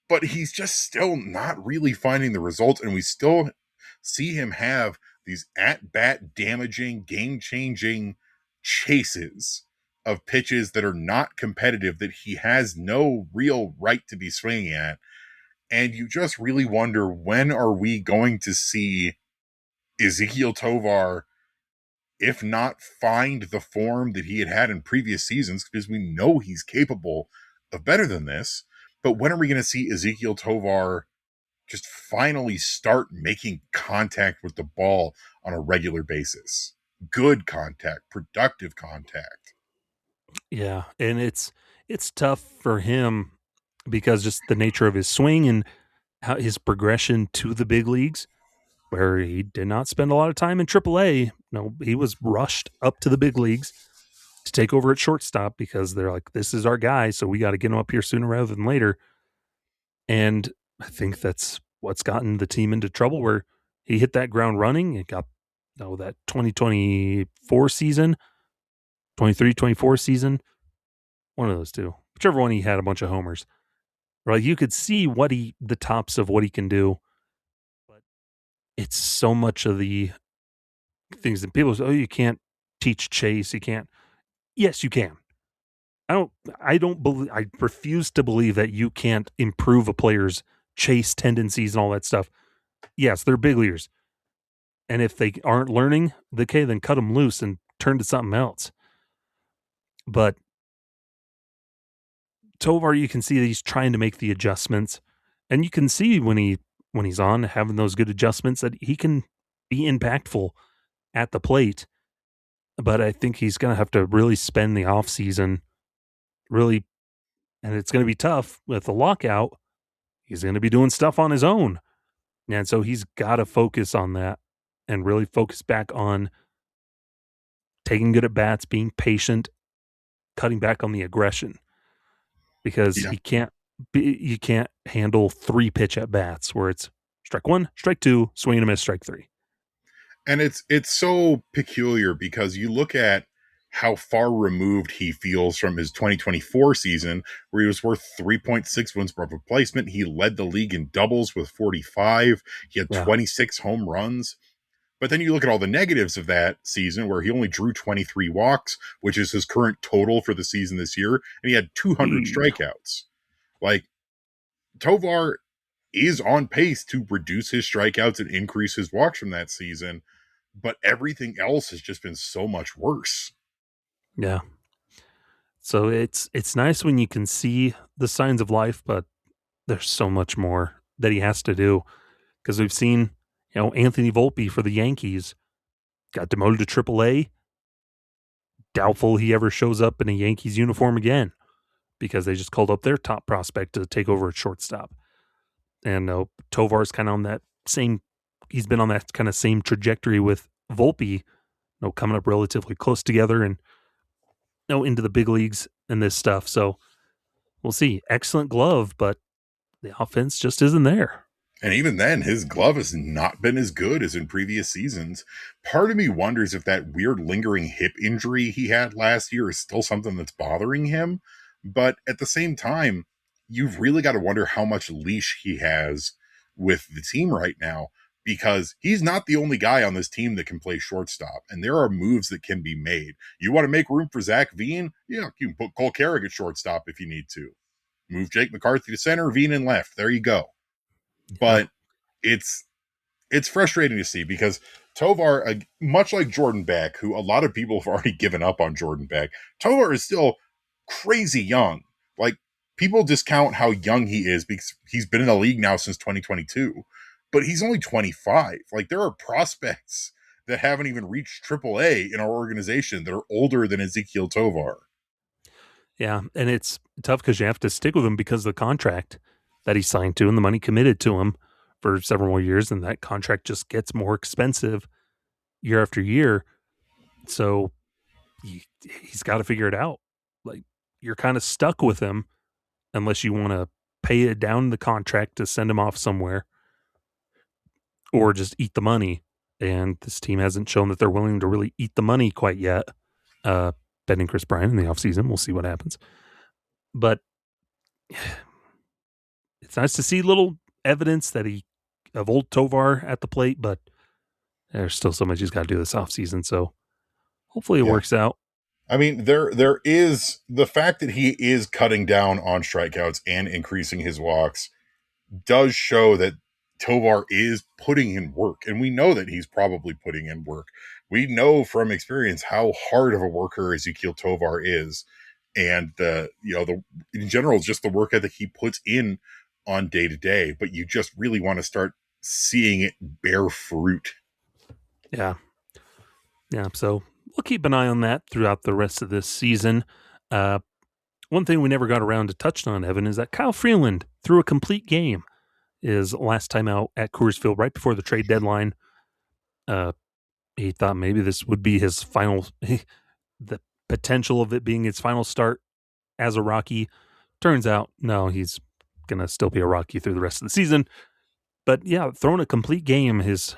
But he's just still not really finding the results. And we still see him have these at-bat damaging, game-changing chases of pitches that are not competitive, that he has no real right to be swinging at. And you just really wonder, when are we going to see Ezequiel Tovar if not find the form that he had in previous seasons, because we know he's capable of better than this. But when are we going to see Ezequiel Tovar just finally start making contact with the ball on a regular basis? Good contact, productive contact. Yeah, and it's tough for him because just the nature of his swing and how his progression to the big leagues, where he did not spend a lot of time in Triple-A. No, he was rushed up to the big leagues to take over at shortstop because they're like, this is our guy, so we got to get him up here sooner rather than later. And I think that's what's gotten the team into trouble where he hit that ground running. It got that 2024 season, 23-24 season, one of those two. Whichever one he had a bunch of homers. Right? You could see the tops of what he can do, but it's so much of the things that people say, oh, you can't teach chase, you can't. Yes, you can. I refuse to believe that you can't improve a player's chase tendencies and all that stuff. Yes, they're big leaguers. And if they aren't learning, okay, then cut them loose and turn to something else. But Tovar, you can see that he's trying to make the adjustments. And you can see when he's on having those good adjustments that he can be impactful at the plate. But I think he's gonna have to really spend the offseason really, and it's gonna be tough with the lockout. He's gonna be doing stuff on his own. And so he's gotta focus on that and really focus back on taking good at bats, being patient, cutting back on the aggression because Yeah. you can't handle 3 pitch at bats where it's strike 1, strike 2, swing and a miss, strike 3. And it's so peculiar because you look at how far removed he feels from his 2024 season, where he was worth 3.6 wins per replacement. He led the league in doubles with 45. He had Yeah. 26 home runs. But then you look at all the negatives of that season, where he only drew 23 walks, which is his current total for the season this year, and he had 200 strikeouts. Like, Tovar is on pace to reduce his strikeouts and increase his walks from that season, but everything else has just been so much worse. Yeah. So it's nice when you can see the signs of life, but there's so much more that he has to do because we've seen, Anthony Volpe for the Yankees got demoted to Triple-A. Doubtful he ever shows up in a Yankees uniform again because they just called up their top prospect to take over at shortstop. And Tovar's kind of on that same. He's been on that kind of same trajectory with Volpe, coming up relatively close together and into the big leagues and this stuff. So we'll see. Excellent glove, but the offense just isn't there. And even then, his glove has not been as good as in previous seasons. Part of me wonders if that weird lingering hip injury he had last year is still something that's bothering him. But at the same time, you've really got to wonder how much leash he has with the team right now, because he's not the only guy on this team that can play shortstop. And there are moves that can be made. You want to make room for Zach Veen? Yeah, you can put Cole Carrick at shortstop if you need to. Move Jake McCarthy to center, Veen in left. There you go. But it's frustrating to see because Tovar, much like Jordan Beck, who a lot of people have already given up on Jordan Beck, Tovar is still crazy young. Like, people discount how young he is because he's been in the league now since 2022, but he's only 25. Like, there are prospects that haven't even reached Triple-A in our organization that are older than Ezequiel Tovar. Yeah, and it's tough because you have to stick with him because of the contract that he signed to and the money committed to him for several more years, and that contract just gets more expensive year after year. So he's got to figure it out. Like, you're kind of stuck with him unless you want to pay it down the contract to send him off somewhere or just eat the money. And this team hasn't shown that they're willing to really eat the money quite yet. Betting Chris Bryant in the offseason. We'll see what happens. But it's nice to see little evidence that of old Tovar at the plate, but there's still so much he's got to do this offseason. So hopefully it Yeah. works out. I mean, there is the fact that he is cutting down on strikeouts and increasing his walks does show that Tovar is putting in work, and we know that he's probably putting in work. we know from experience how hard of a worker Ezequiel Tovar is, and the in general just the work ethic he puts in on day to day. But you just really want to start seeing it bear fruit. Yeah. Yeah. So we'll keep an eye on that throughout the rest of this season. Uh, One thing we never got around to touch on, Evan, is that Kyle Freeland threw a complete game his last time out at Coors Field right before the trade deadline. Uh, he thought maybe this would be his final, the potential of it being his final start as a Rocky. Turns out, no, he's going to still be a Rocky through the rest of the season. But yeah, throwing a complete game his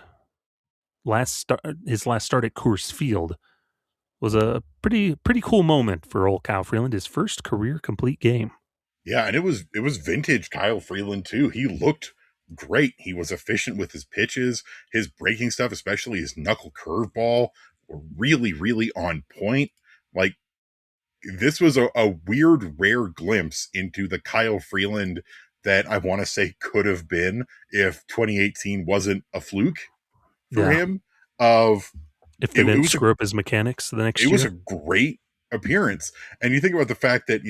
last start at Coors Field was a pretty cool moment for old Kyle Freeland, his first career complete game. Yeah, and it was vintage Kyle Freeland too. He looked great. He was efficient with his pitches, his breaking stuff, especially his knuckle curveball, were really, really on point. Like this was a weird, rare glimpse into the Kyle Freeland that I want to say could have been if 2018 wasn't a fluke for Yeah. him. Of If they it didn't was a screw up his mechanics the it next was a year. great appearance, and you think about the fact that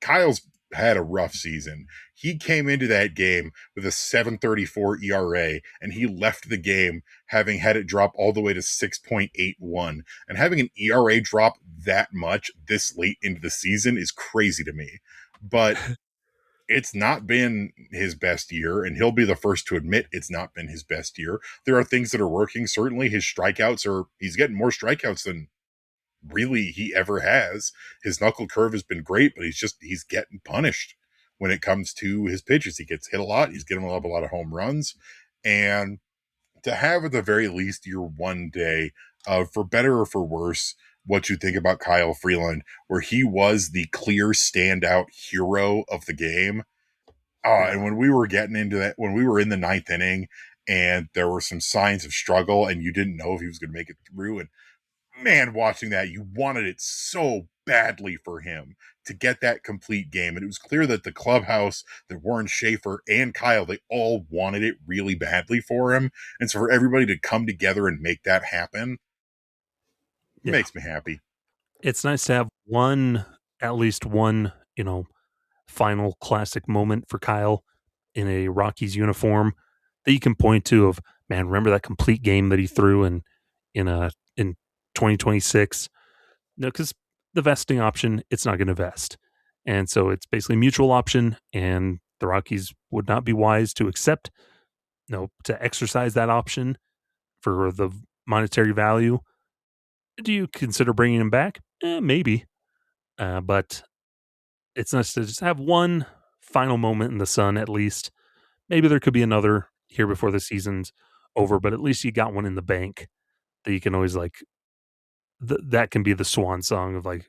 Kyle's had a rough season. He came into that game with a 7.34 ERA, and he left the game having had it drop all the way to 6.81. And having an ERA drop that much this late into the season is crazy to me. But it's not been his best year, and he'll be the first to admit it's not been his best year. There are things that are working. Certainly, he's getting more strikeouts than really he ever has. His knuckle curve has been great, but he's getting punished when it comes to his pitches. He gets hit a lot. He's giving up a lot of home runs, and to have at the very least your one day, for better or for worse, what you think about Kyle Freeland, where he was the clear standout hero of the game. Yeah. And when we were getting into that, when we were in the ninth inning and there were some signs of struggle and you didn't know if he was going to make it through, and man, watching that, you wanted it so badly for him to get that complete game. And it was clear that the clubhouse, that Warren Schaefer and Kyle, they all wanted it really badly for him. And so for everybody to come together and make that happen Yeah. makes me happy. It's nice to have at least one, final classic moment for Kyle in a Rockies uniform that you can point to of, man, remember that complete game that he threw in 2026? No, because the vesting option, it's not going to vest. And so it's basically a mutual option, and the Rockies would not be wise to accept, to exercise that option for the monetary value. Do you consider bringing him back? Maybe. But it's nice to just have one final moment in the sun at least. Maybe there could be another here before the season's over, but at least you got one in the bank that you can always that can be the swan song of like,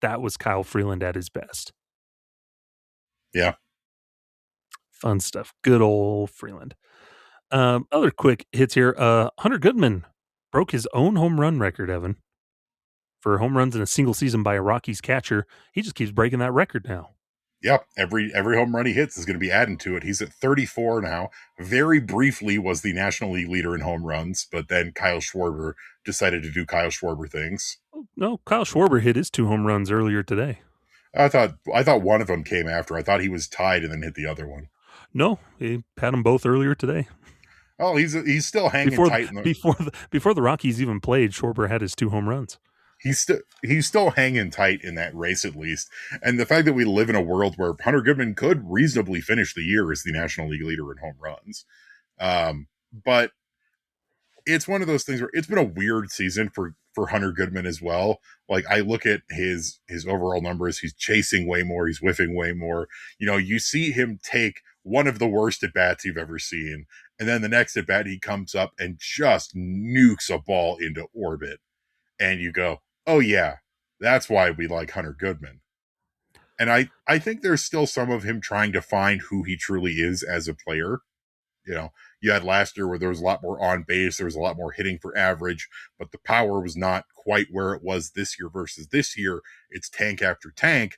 that was Kyle Freeland at his best. Yeah. Fun stuff. Good old Freeland. Other quick hits here. Hunter Goodman broke his own home run record, Evan, for home runs in a single season by a Rockies catcher. He just keeps breaking that record now. Yep. Every home run he hits is going to be adding to it. He's at 34 now. Very briefly was the National League leader in home runs, but then Kyle Schwarber decided to do Kyle Schwarber things. No, Kyle Schwarber hit his 2 home runs earlier today. I thought one of them came after. I thought he was tied and then hit the other one. No, he had them both earlier today. Oh, he's still hanging Before tight before the Rockies even played, Schwarber had his 2 home runs. He's still hanging tight in that race at least. And the fact that we live in a world where Hunter Goodman could reasonably finish the year as the National League leader in home runs. But it's one of those things where it's been a weird season for Hunter Goodman as well. Like I look at his overall numbers, he's chasing way more, he's whiffing way more. You see him take one of the worst at bats you've ever seen, and then the next at bat he comes up and just nukes a ball into orbit, and you go, "Oh yeah, that's why we like Hunter Goodman." And I think there's still some of him trying to find who he truly is as a player. You had last year where there was a lot more on base, there was a lot more hitting for average, but the power was not quite where it was this year versus this year. It's tank after tank,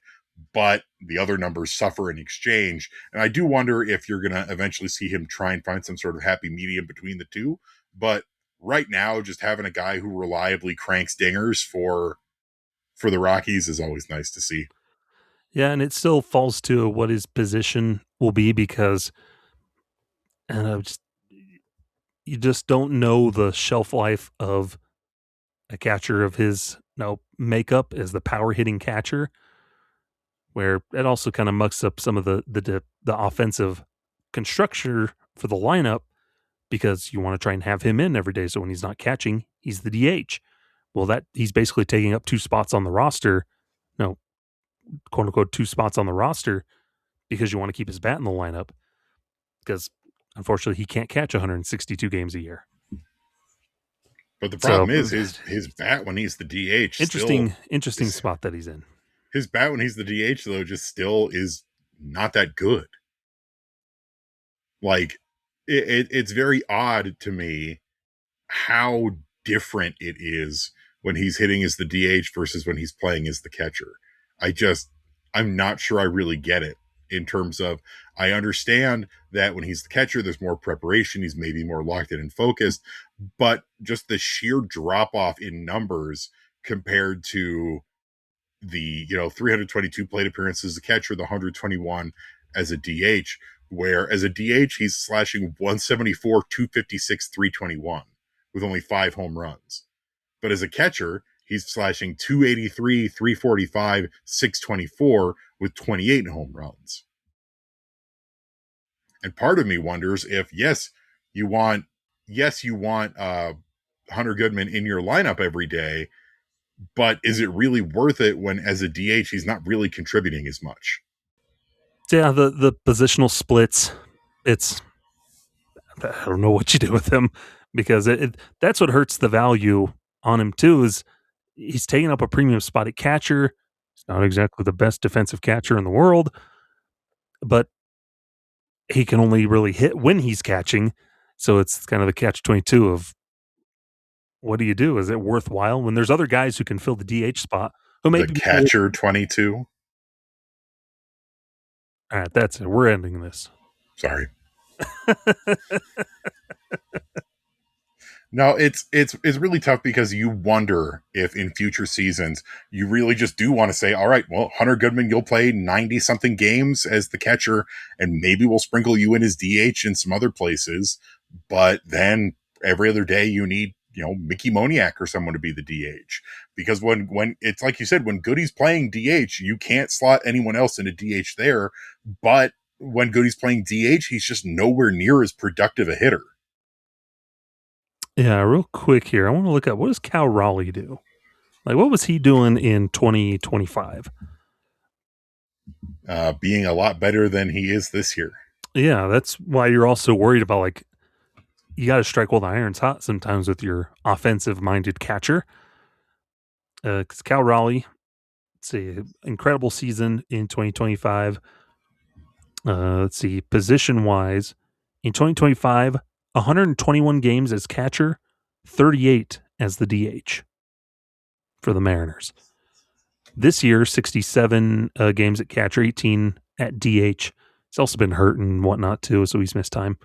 but the other numbers suffer in exchange. And I do wonder if you're going to eventually see him try and find some sort of happy medium between the two. But right now, just having a guy who reliably cranks dingers for the Rockies is always nice to see. Yeah, and it still falls to what his position will be because just you just don't know the shelf life of a catcher of his makeup as the power hitting catcher, where it also kind of mucks up some of the offensive construction for the lineup because you want to try and have him in every day. So when he's not catching, he's the DH. Well, that he's basically taking up 2 spots on the roster, no, quote unquote 2 spots on the roster because you want to keep his bat in the lineup because unfortunately he can't catch 162 games a year. But the So problem is his bat when he's the DH interesting is, spot that he's in. his bat when he's the DH though just still is not that good. Like it's very odd to me how different it is when he's hitting as the DH versus when he's playing as the catcher. I'm not sure I really get it in terms of, I understand that when he's the catcher, there's more preparation. He's maybe more locked in and focused, but just the sheer drop off in numbers compared to the 322 plate appearances as a catcher, the 121 as a DH, where as a DH he's slashing 174, 256, 321 with only 5 home runs. But as a catcher, he's slashing 283, 345, 624 with 28 home runs. And part of me wonders if you want Hunter Goodman in your lineup every day, but is it really worth it when as a DH he's not really contributing as much? Yeah, the positional splits, it's I don't know what you do with him because that's what hurts the value on him too is he's taking up a premium spot at catcher. He's not exactly the best defensive catcher in the world, but he can only really hit when he's catching. So it's kind of the catch-22 of what do you do? Is it worthwhile when there's other guys who can fill the DH spot who The maybe catcher 22. All right, that's it. We're ending this. Sorry. No, it's really tough because you wonder if in future seasons you really just do want to say, all right, well, Hunter Goodman, you'll play 90 something games as the catcher, and maybe we'll sprinkle you in as DH in some other places. But then every other day you need, Mickey Moniak or someone to be the DH. Because when it's like you said, when Goody's playing DH, you can't slot anyone else into DH there. But when Goody's playing DH, he's just nowhere near as productive a hitter. Yeah, real quick here. I want to look up what does Cal Raleigh do? Like, what was he doing in 2025? Being a lot better than he is this year. Yeah, that's why you're also worried about, like, you got to strike while the iron's hot sometimes with your offensive-minded catcher. Because Cal Raleigh, let's see, incredible season in 2025. Let's see, position-wise, in 2025, 121 games as catcher, 38 as the DH for the Mariners. This year, 67 games at catcher, 18 at DH. He's also been hurt and whatnot too, so he's missed time.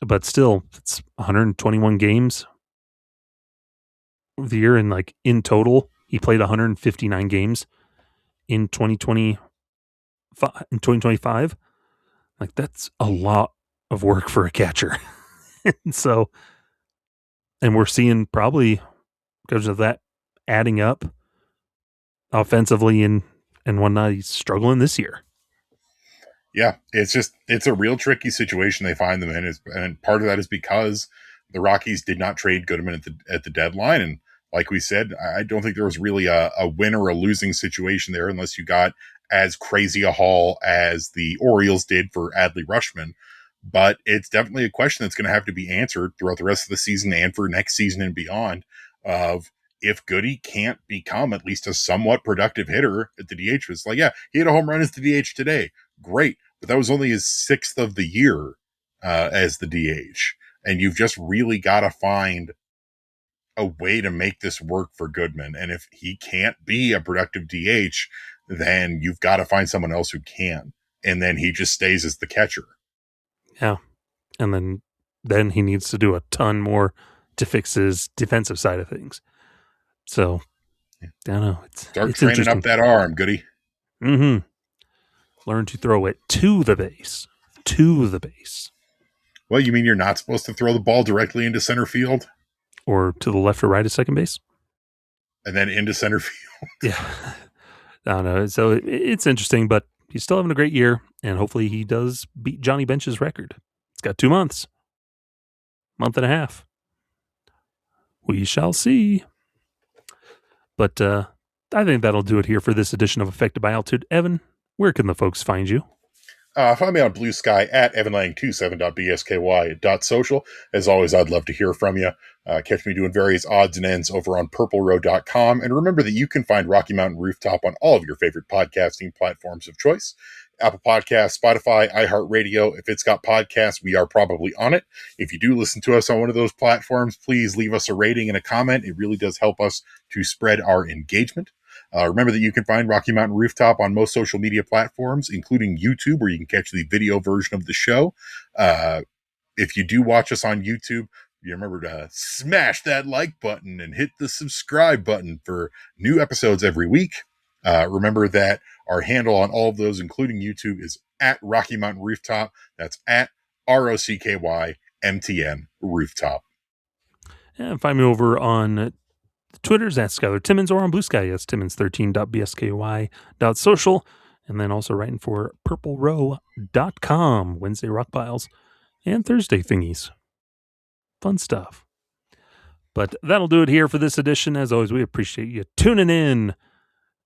But still, it's 121 games of the year, and like in total, he played 159 games in 2025. Like that's a lot of work for a catcher. And we're seeing probably because of that adding up offensively and whatnot, he's struggling this year. Yeah, it's a real tricky situation they find them in, and part of that is because the Rockies did not trade Goodman at the deadline, and like we said, I don't think there was really a win or a losing situation there unless you got as crazy a haul as the Orioles did for Adley Rutschman. But it's definitely a question that's going to have to be answered throughout the rest of the season and for next season and beyond of if Goody can't become at least a somewhat productive hitter at the DH. It's like, yeah, he had a home run as the DH today. Great. But that was only his 6th of the year as the DH. And you've just really got to find a way to make this work for Goodman. And if he can't be a productive DH, then you've got to find someone else who can. And then he just stays as the catcher. Yeah. And then he needs to do a ton more to fix his defensive side of things. So, I don't know. Start training up that arm, Goody. Mm-hmm. Learn to throw it to the base. To the base. Well, you mean you're not supposed to throw the ball directly into center field? Or to the left or right of second base? And then into center field? Yeah. I don't know. So it's interesting, but he's still having a great year, and hopefully he does beat Johnny Bench's record. It's got 2 months. Month and a half. We shall see. But I think that'll do it here for this edition of Affected by Altitude. Evan, where can the folks find you? Find me on Blue Sky at evanlang27.bsky.social. As always, I'd love to hear from you. Catch me doing various odds and ends over on purplerow.com. And remember that you can find Rocky Mountain Rooftop on all of your favorite podcasting platforms of choice. Apple Podcasts, Spotify, iHeartRadio. If it's got podcasts, we are probably on it. If you do listen to us on one of those platforms, please leave us a rating and a comment. It really does help us to spread our engagement. Remember that you can find Rocky Mountain Rooftop on most social media platforms, including YouTube, where you can catch the video version of the show. If you do watch us on YouTube, you remember to smash that like button and hit the subscribe button for new episodes every week. Remember that our handle on all of those, including YouTube, is at Rocky Mountain Rooftop. That's at ROCKYMTN Rooftop. And find me over on Twitter's at Skyler Timmons, or on Blue Sky as Timmons13.bsky.social, and then also writing for purplerow.com, Wednesday rock piles and Thursday thingies. Fun stuff. But that'll do it here for this edition. As always, we appreciate you tuning in.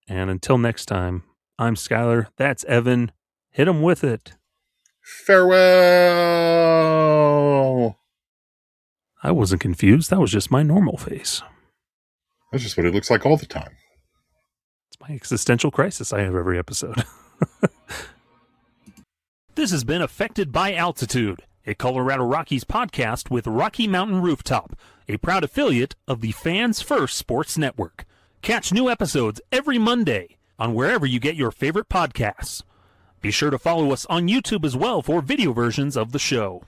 And until next time, I'm Skyler. That's Evan. Hit 'em with it. Farewell. I wasn't confused. That was just my normal face. That's just what it looks like all the time. It's my existential crisis I have every episode. This has been Affected by Altitude, a Colorado Rockies podcast with Rocky Mountain Rooftop, a proud affiliate of the Fans First Sports Network. Catch new episodes every Monday on wherever you get your favorite podcasts. Be sure to follow us on YouTube as well for video versions of the show.